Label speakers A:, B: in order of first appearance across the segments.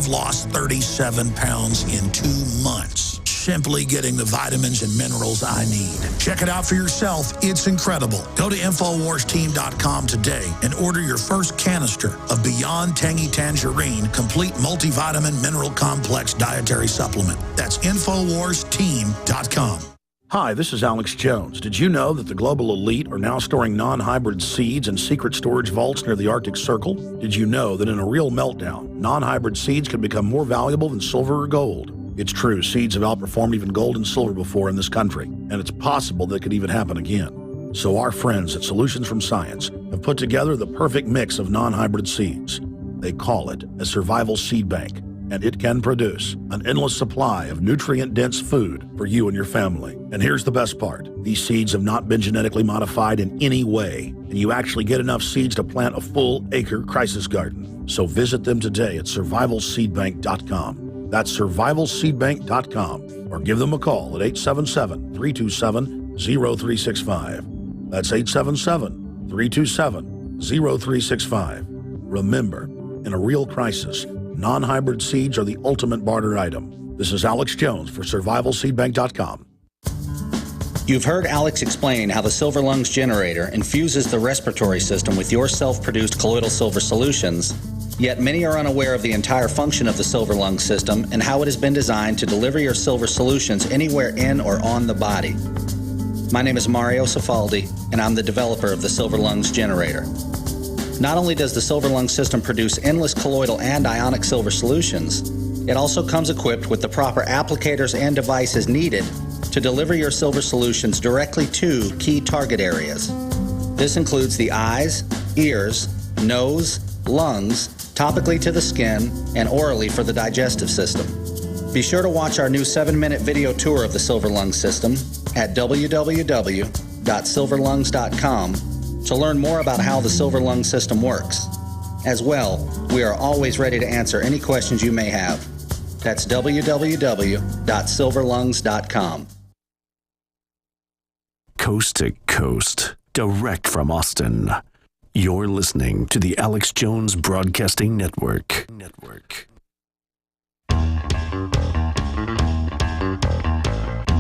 A: I've lost 37 pounds in 2 months, simply getting the vitamins and minerals I need. Check it out for yourself. It's incredible. Go to InfoWarsTeam.com today and order your first canister of Beyond Tangy Tangerine Complete Multivitamin Mineral Complex Dietary Supplement. That's InfoWarsTeam.com.
B: Hi, this is Alex Jones. Did you know that the global elite are now storing non-hybrid seeds in secret storage vaults near the Arctic Circle? Did you know that in a real meltdown, non-hybrid seeds can become more valuable than silver or gold? It's true, seeds have outperformed even gold and silver before in this country, and it's possible that could even happen again. So our friends at Solutions from Science have put together the perfect mix of non-hybrid seeds. They call it a survival seed bank, and it can produce an endless supply of nutrient-dense food for you and your family. And here's the best part. These seeds have not been genetically modified in any way, and you actually get enough seeds to plant a full-acre crisis garden. So visit them today at survivalseedbank.com. That's survivalseedbank.com, or give them a call at 877-327-0365. That's 877-327-0365. Remember, in a real crisis, non-hybrid seeds are the ultimate barter item. This is Alex Jones for survivalseedbank.com.
C: You've heard Alex explain how the Silver Lungs generator infuses the respiratory system with your self-produced colloidal silver solutions, yet many are unaware of the entire function of the Silver Lung system and how it has been designed to deliver your silver solutions anywhere in or on the body. My name is Mario Cifaldi, and I'm the developer of the Silver Lungs generator. Not only does the Silver Lung system produce endless colloidal and ionic silver solutions, it also comes equipped with the proper applicators and devices needed to deliver your silver solutions directly to key target areas. This includes the eyes, ears, nose, lungs, topically to the skin, and orally for the digestive system. Be sure to watch our new 7-minute video tour of the Silver Lung system at www.silverlungs.com to learn more about how the Silver Lung system works. As well, we are always ready to answer any questions you may have. That's www.silverlungs.com.
D: Coast to coast, direct from Austin. You're listening to the Alex Jones Broadcasting Network.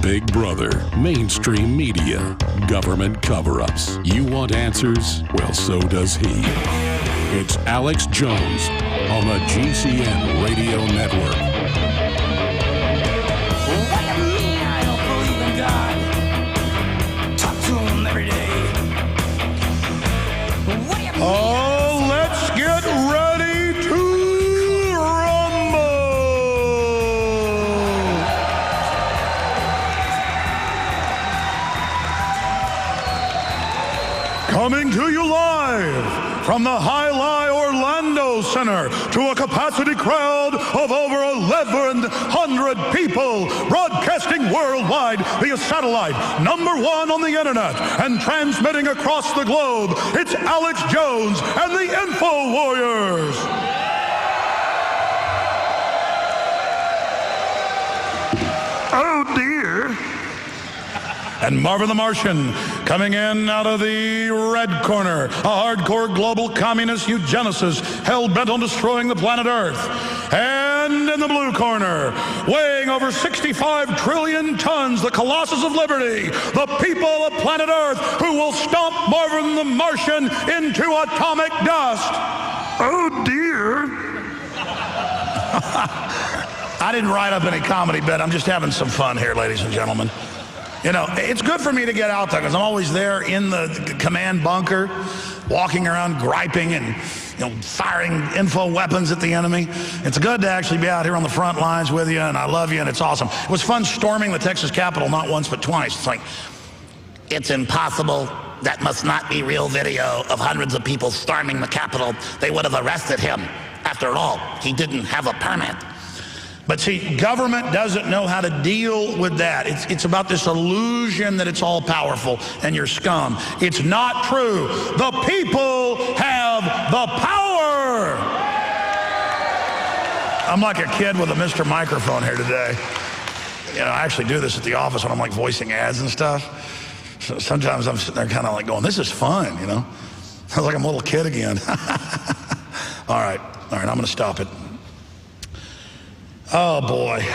E: Big Brother, mainstream media, government cover-ups. You want answers? Well, so does he. It's Alex Jones on the GCN Radio Network.
F: What do you mean I don't believe in God? Talk to him every day. What do you mean?
G: Oh, let's get ready to rumble! Coming to you live from the Jai-Alai Orlando Center to a capacity crowd of over 1,100 people, broadcasting worldwide via satellite, #1 on the internet, and transmitting across the globe. It's Alex Jones and the Info Warriors. Oh dear. And Marvin the Martian coming in out of the red corner, a hardcore global communist eugenicist hell-bent on destroying the planet Earth. And in the blue corner, weighing over 65 trillion tons, the Colossus of Liberty, the people of planet Earth who will stomp Marvin the Martian into atomic dust. Oh dear. I didn't write up any comedy bit. I'm just having some fun here, ladies and gentlemen. You know, it's good for me to get out there because I'm always there in the command bunker, walking around griping and, firing info weapons at the enemy. It's good to actually be out here on the front lines with you, and I love you, and it's awesome. It was fun storming the Texas Capitol, not once but twice. It's like, it's impossible. That must not be real video of hundreds of people storming the Capitol. They would have arrested him. After all, he didn't have a permit. But see, government doesn't know how to deal with that. It's about this illusion that it's all powerful and you're scum. It's not true. The people have the power. I'm like a kid with a Mr. Microphone here today. I actually do this at the office when I'm like voicing ads and stuff. So sometimes I'm sitting there kind of like going, this is fun, I was like I'm a little kid again. All right, I'm going to stop it. Oh, boy.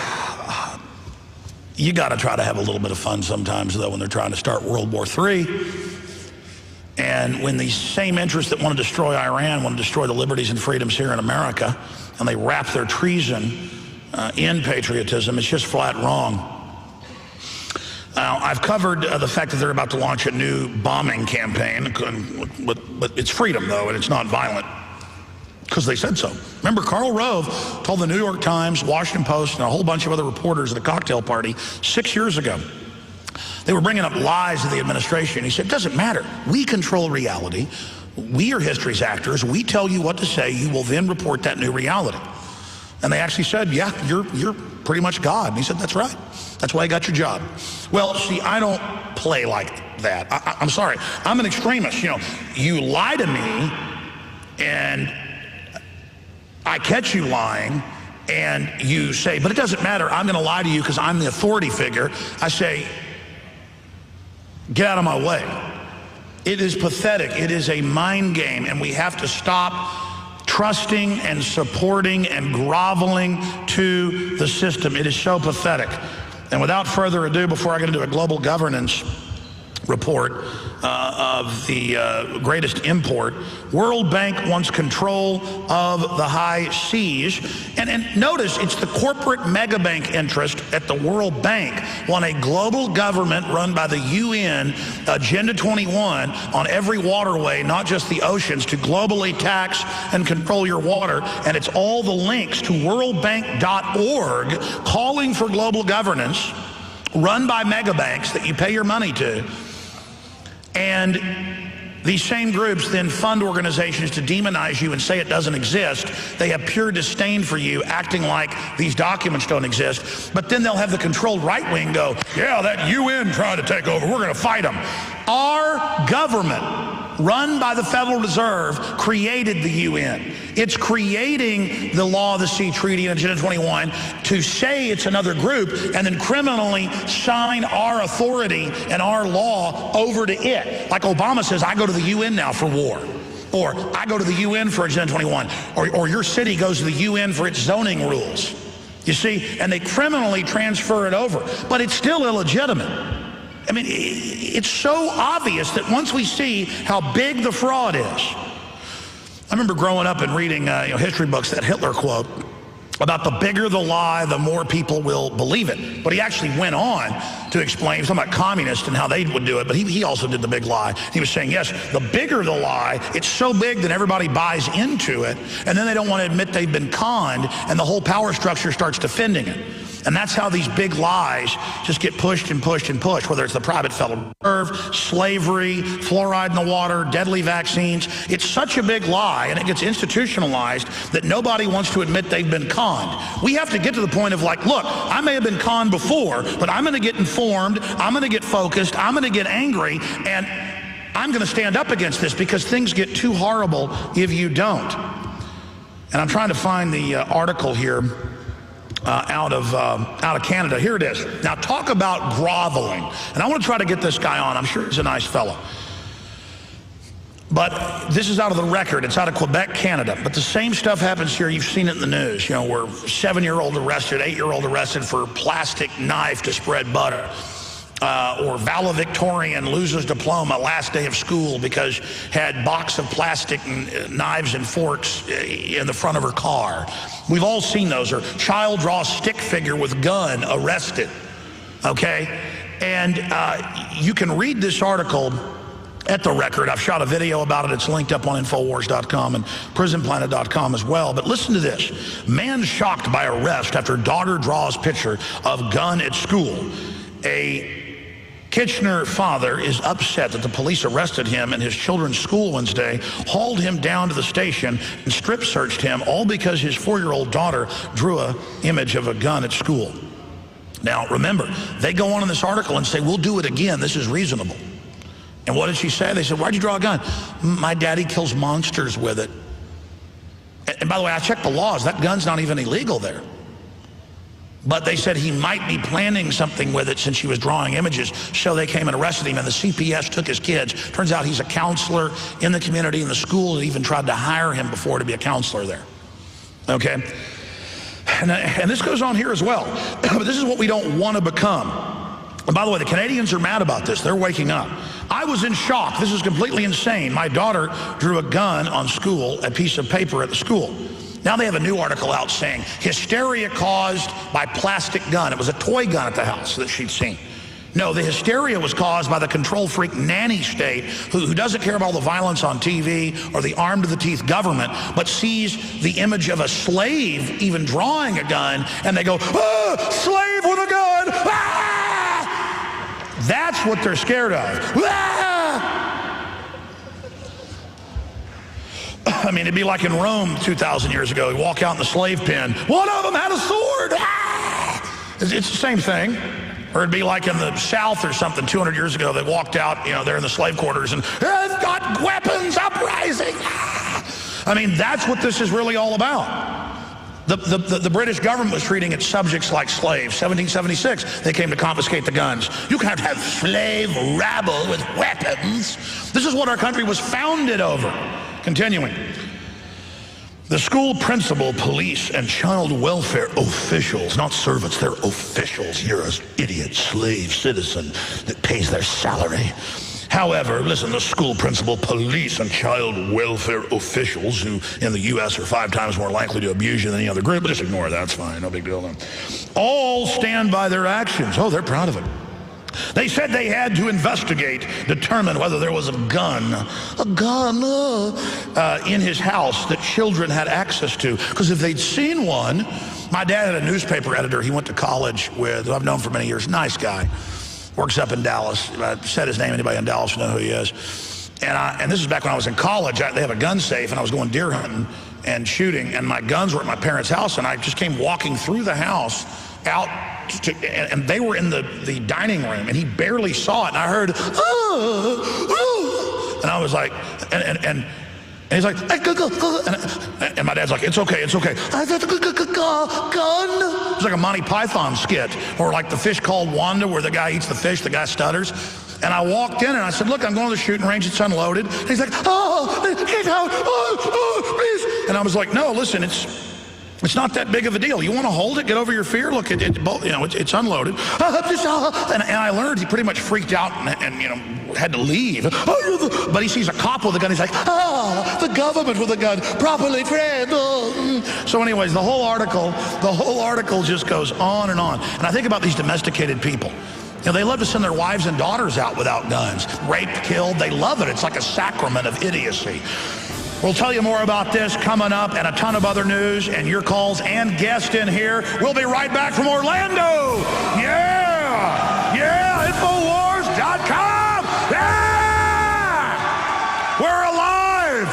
G: You got to try to have a little bit of fun sometimes, though, when they're trying to start World War III. And when these same interests that want to destroy Iran want to destroy the liberties and freedoms here in America, and they wrap their treason in patriotism, it's just flat wrong. Now, I've covered the fact that they're about to launch a new bombing campaign, but it's freedom, though, and it's not violent, because they said so. Remember, Karl Rove told the New York Times, Washington Post, and a whole bunch of other reporters at a cocktail party 6 years ago. They were bringing up lies to the administration. He said, it doesn't matter. We control reality. We are history's actors. We tell you what to say. You will then report that new reality. And they actually said, yeah, you're pretty much God. And he said, that's right. That's why I got your job. Well, see, I don't play like that. I'm sorry. I'm an extremist. You know, you lie to me, and I catch you lying, and you say, but it doesn't matter. I'm going to lie to you because I'm the authority figure. I say, get out of my way. It is pathetic. It is a mind game, and we have to stop trusting and supporting and groveling to the system. It is so pathetic. And without further ado, before I get into a global governance report of the greatest import, World Bank wants control of the high seas. And notice, it's the corporate mega bank interest at the World Bank want a global government run by the UN, Agenda 21, on every waterway, not just the oceans, to globally tax and control your water. And it's all the links to worldbank.org calling for global governance run by mega banks that you pay your money to. And these same groups then fund organizations to demonize you and say it doesn't exist. They have pure disdain for you, acting like these documents don't exist. But then they'll have the controlled right wing go, yeah, that UN trying to take over, we're going to fight them. Our government, run by the Federal Reserve, created the UN. It's creating the Law of the Sea Treaty and Agenda 21 to say it's another group and then criminally sign our authority and our law over to it. Like Obama says, I go to the UN now for war. Or I go to the UN for Agenda 21. Or your city goes to the UN for its zoning rules. You see, and they criminally transfer it over. But it's still illegitimate. I mean, it's so obvious that once we see how big the fraud is. I remember growing up and reading history books, that Hitler quote about the bigger the lie, the more people will believe it. But he actually went on to explain, he was talking about communists and how they would do it, but he also did the big lie. He was saying, yes, the bigger the lie, it's so big that everybody buys into it, and then they don't want to admit they've been conned, and the whole power structure starts defending it. And that's how these big lies just get pushed and pushed and pushed, whether it's the private Federal Reserve, slavery, fluoride in the water, deadly vaccines. It's such a big lie, and it gets institutionalized that nobody wants to admit they've been conned. We have to get to the point of like, look, I may have been conned before, but I'm going to get informed, I'm going to get focused, I'm going to get angry, and I'm going to stand up against this because things get too horrible if you don't. And I'm trying to find the article here. Out of Canada. Here it is. Now talk about groveling. And I want to try to get this guy on. I'm sure he's a nice fellow. But this is out of the Record. It's out of Quebec, Canada. But the same stuff happens here. You've seen it in the news. You know, where 7-year-old arrested, 8-year-old arrested for plastic knife to spread butter. Or valedictorian loses diploma last day of school because had box of plastic knives and forks in the front of her car. We've all seen those. Or child draws stick figure with gun, arrested. Okay? And you can read this article at the Record. I've shot a video about it. It's linked up on Infowars.com and PrisonPlanet.com as well. But listen to this. Man shocked by arrest after daughter draws picture of gun at school. A Kitchener father is upset that the police arrested him in his children's school Wednesday, hauled him down to the station, and strip searched him, all because his 4-year-old daughter drew an image of a gun at school. Now, remember, they go on in this article and say, we'll do it again. This is reasonable. And what did she say? They said, why'd you draw a gun? My daddy kills monsters with it. And by the way, I checked the laws. That gun's not even illegal there. But they said he might be planning something with it since she was drawing images, so they came and arrested him, and the CPS took his kids. Turns out he's a counselor in the community, and the school had even tried to hire him before to be a counselor there. Okay? And this goes on here as well. But this is what we don't want to become. And by the way, the Canadians are mad about this. They're waking up. I was in shock. This is completely insane. My daughter drew a gun on school, a piece of paper at the school. Now they have a new article out saying, hysteria caused by plastic gun. It was a toy gun at the house that she'd seen. No, the hysteria was caused by the control freak nanny state who doesn't care about all the violence on TV or the armed-to-the-teeth government, but sees the image of a slave even drawing a gun, and they go, ah, slave with a gun! Ah! That's what they're scared of. Ah! I mean, it'd be like in Rome 2,000 years ago. You walk out in the slave pen. One of them had a sword. Ah! It's the same thing. Or it'd be like in the South or something 200 years ago. They walked out, you know, they're in the slave quarters and they've got weapons uprising. Ah! I mean, that's what this is really all about. The British government was treating its subjects like slaves. 1776, they came to confiscate the guns. You can't have slave rabble with weapons. This is what our country was founded over. Continuing. The school principal, police, and child welfare officials, not servants, they're officials. You're an idiot slave citizen that pays their salary. However, listen, the school principal, police, and child welfare officials, who in the U.S. are 5 times more likely to abuse you than any other group, but just ignore that, it's fine, no big deal then. All stand by their actions. Oh, they're proud of it. They said they had to investigate, determine whether there was a gun in his house that children had access to. Because if they'd seen one, my dad had a newspaper editor he went to college with, who I've known for many years, nice guy, works up in Dallas. If I said his name, anybody in Dallas will know who he is. And this is back when I was in college. They have a gun safe, and I was going deer hunting and shooting, and my guns were at my parents' house, and I just came walking through the house out and they were in the dining room, and he barely saw it, and I heard, and I was like, and he's like, and my dad's like, it's okay. Gun. It's like a Monty Python skit, or like the fish called Wanda, where the guy eats the fish, the guy stutters. And I walked in and I said, look, I'm going to the shooting range, it's unloaded. And he's like, get out, please. And I was like, no, listen, it's not that big of a deal. You want to hold it? Get over your fear. Look, it's unloaded. And I learned he pretty much freaked out and had to leave. But he sees a cop with a gun. He's like, the government with a gun, properly trained. So anyways, the whole article just goes on and on. And I think about these domesticated people. They love to send their wives and daughters out without guns. Raped, killed, they love it. It's like a sacrament of idiocy. We'll tell you more about this coming up, and a ton of other news and your calls and guests in here. We'll be right back from Orlando. Yeah! Infowars.com! Yeah! We're alive!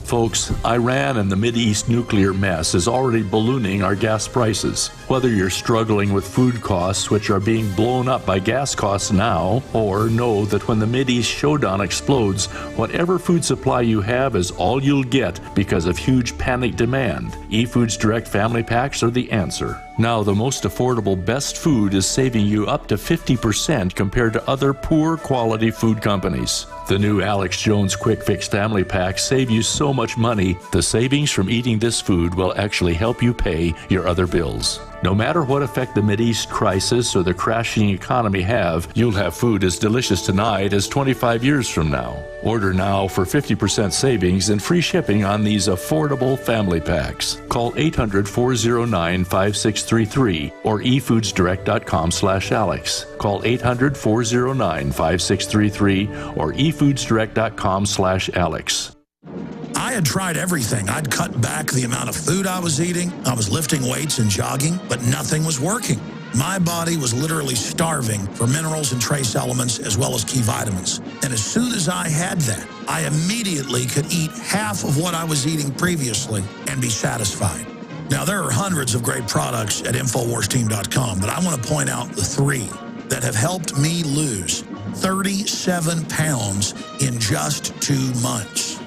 D: Folks, Iran and the Mideast nuclear mess is already ballooning our gas prices. Whether you're struggling with food costs, which are being blown up by gas costs now, or know that when the Mideast showdown explodes, whatever food supply you have is all you'll get because of huge panic demand, eFoods Direct Family Packs are the answer. Now, the most affordable best food is saving you up to 50% compared to other poor quality food companies. The new Alex Jones Quick Fix Family Packs save you so much money, the savings from eating this food will actually help you pay your other bills. No matter what effect the Mideast crisis or the crashing economy have, you'll have food as delicious tonight as 25 years from now. Order now for 50% savings and free shipping on these affordable family packs. Call 800-409-5633 or efoodsdirect.com/Alex. Call 800-409-5633 or efoodsdirect.com/Alex.
A: I had tried everything. I'd cut back the amount of food I was eating. I was lifting weights and jogging, but nothing was working. My body was literally starving for minerals and trace elements as well as key vitamins. And as soon as I had that, I immediately could eat half of what I was eating previously and be satisfied. Now, there are hundreds of great products at InfoWarsTeam.com, but I want to point out the 3 that have helped me lose 37 pounds in just 2 months.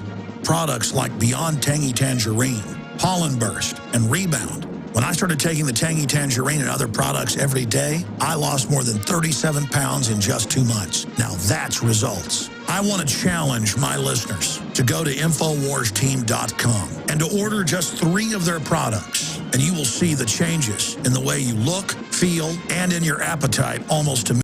A: Products like Beyond Tangy Tangerine, Pollen Burst, and Rebound. When I started taking the Tangy Tangerine and other products every day, I lost more than 37 pounds in just 2 months. Now that's results. I want to challenge my listeners to go to InfoWarsTeam.com and to order just 3 of their products, and you will see the changes in the way you look, feel, and in your appetite almost immediately.